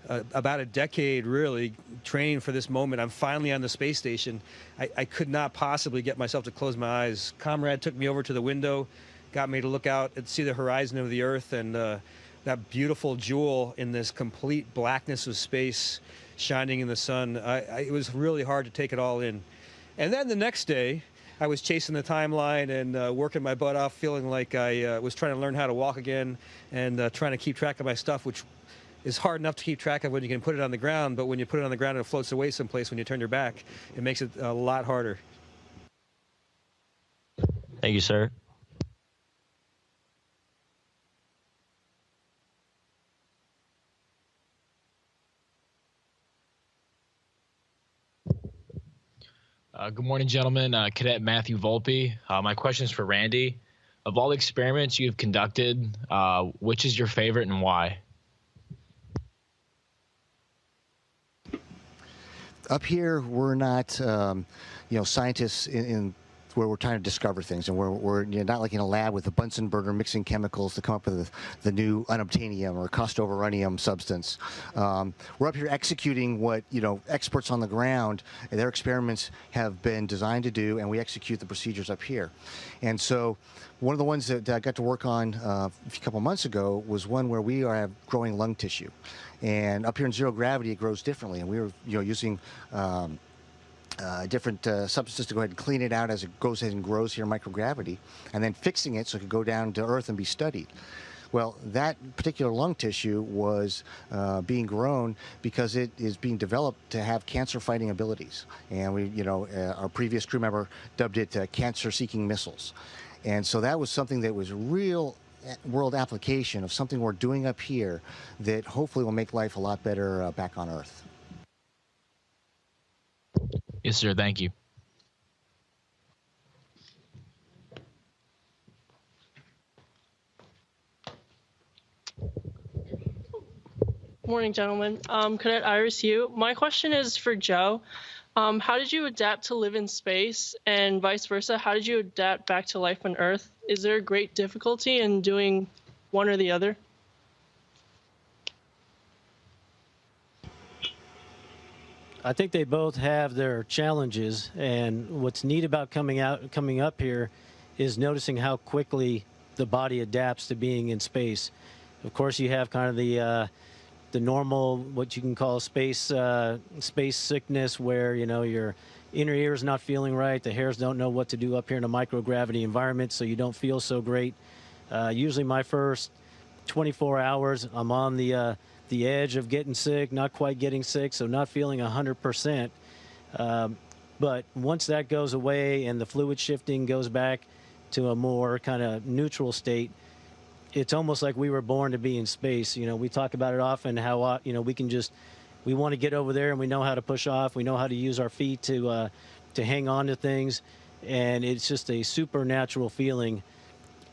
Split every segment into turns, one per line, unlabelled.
about a decade, really, training for this moment. I'm finally on the space station. I could not possibly get myself to close my eyes. Comrade took me over to the window, got me to look out and see the horizon of the Earth and that beautiful jewel in this complete blackness of space shining in the sun. It was really hard to take it all in. And then the next day, I was chasing the timeline and working my butt off, feeling like I was trying to learn how to walk again and trying to keep track of my stuff, which is hard enough to keep track of when you can put it on the ground, but when you put it on the ground and it floats away someplace when you turn your back, it makes it a lot harder.
Thank you, sir.
Good morning, gentlemen. Cadet Matthew Volpe. My question is for Randy. Of all the experiments you've conducted, which is your favorite and why?
Up here, we're not, scientists in where we're trying to discover things, and we're not like in a lab with a Bunsen burner mixing chemicals to come up with the new unobtainium or costoverunium substance. We're up here executing what experts on the ground, their experiments have been designed to do, and we execute the procedures up here. And so, one of the ones that I got to work on a couple months ago was one where we are growing lung tissue, and up here in zero gravity, it grows differently, and we were using different substances to go ahead and clean it out as it goes ahead and grows here in microgravity, and then fixing it so it could go down to Earth and be studied. Well, that particular lung tissue was being grown because it is being developed to have cancer-fighting abilities, and we, our previous crew member dubbed it cancer-seeking missiles, and so that was something that was real world application of something we're doing up here that hopefully will make life a lot better back on Earth.
Yes, sir. Thank you.
Morning, gentlemen. Cadet Iris Yu. My question is for Joe. How did you adapt to live in space, and vice versa? How did you adapt back to life on Earth? Is there a great difficulty in doing one or the other?
I think they both have their challenges, and what's neat about coming up here is noticing how quickly the body adapts to being in space. Of course, you have kind of the normal, what you can call space sickness, where your inner ear is not feeling right, the hairs don't know what to do up here in a microgravity environment, so you don't feel so great. Usually, my first 24 hours, I'm on the edge of getting sick, not quite getting sick, so not feeling 100%. But once that goes away and the fluid shifting goes back to a more kind of neutral state, it's almost like we were born to be in space. We talk about it often, how we want to get over there and we know how to push off, we know how to use our feet to hang on to things, and it's just a supernatural feeling.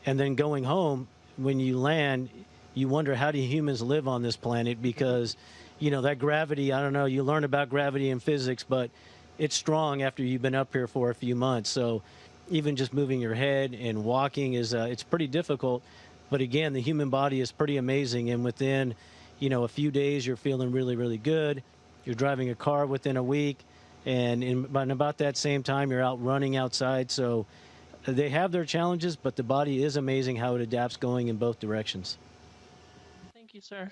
And then going home, when you land, you wonder, how do humans live on this planet? Because, that gravity, I don't know, you learn about gravity in physics, but it's strong after you've been up here for a few months. So even just moving your head and walking it's pretty difficult. But again, the human body is pretty amazing. And within, a few days, you're feeling really, really good. You're driving a car within a week. And in about that same time, you're out running outside. So they have their challenges, but the body is amazing how it adapts going in both directions.
Thank you, sir.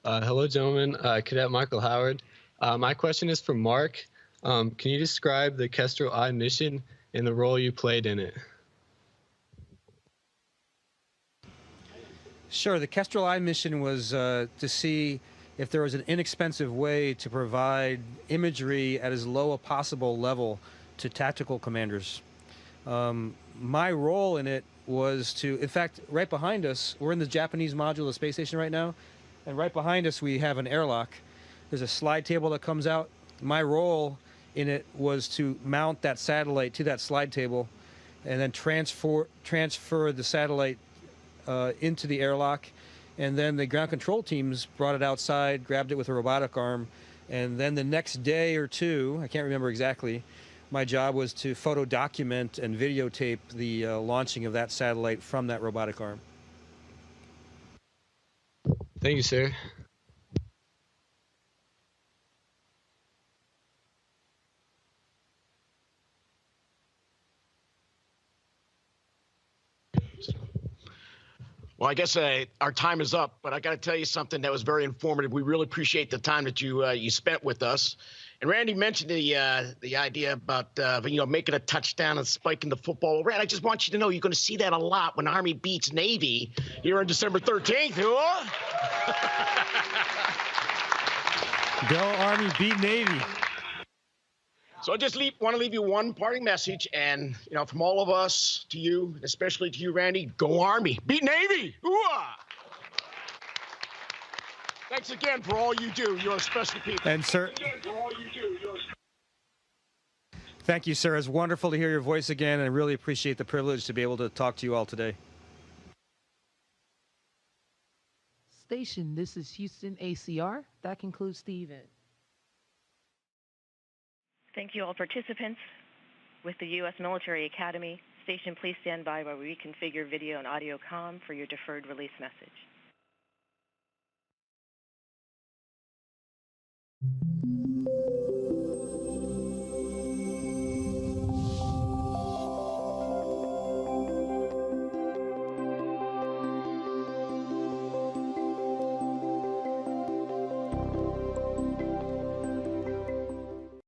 Hello, gentlemen. Cadet Michael Howard. My question is for Mark. Can you describe the Kestrel I mission and the role you played in it?
Sure. The Kestrel I mission was to see if there was an inexpensive way to provide imagery at as low a possible level to tactical commanders. My role in it was to, in fact, right behind us, we're in the Japanese module of the space station right now, and right behind us we have an airlock. There's a slide table that comes out. My role in it was to mount that satellite to that slide table and then transfer the satellite into the airlock. And then the ground control teams brought it outside, grabbed it with a robotic arm, And then the next day or two, I can't remember exactly, my job was to photo document and videotape the launching of that satellite from that robotic arm.
Thank you, sir.
Well, I guess our time is up, but I got to tell you something that was very informative. We really appreciate the time that you spent with us. And Randy mentioned the idea about making a touchdown and spiking the football. Well, Randy, I just want you to know you're going to see that a lot when Army beats Navy here on December 13th.
Go Army, beat Navy.
So I just want to leave you one parting message, and from all of us to you, especially to you, Randy, go Army, beat Navy. Ooh-ah! Thanks again for all you do. You're a special people.
And sir, thank you, sir. It's wonderful to hear your voice again, and I really appreciate the privilege to be able to talk to you all today.
Station, this is Houston ACR. That concludes the event.
Thank you all participants. With the U.S. Military Academy, station, please stand by while we reconfigure video and audio comm for your deferred release message.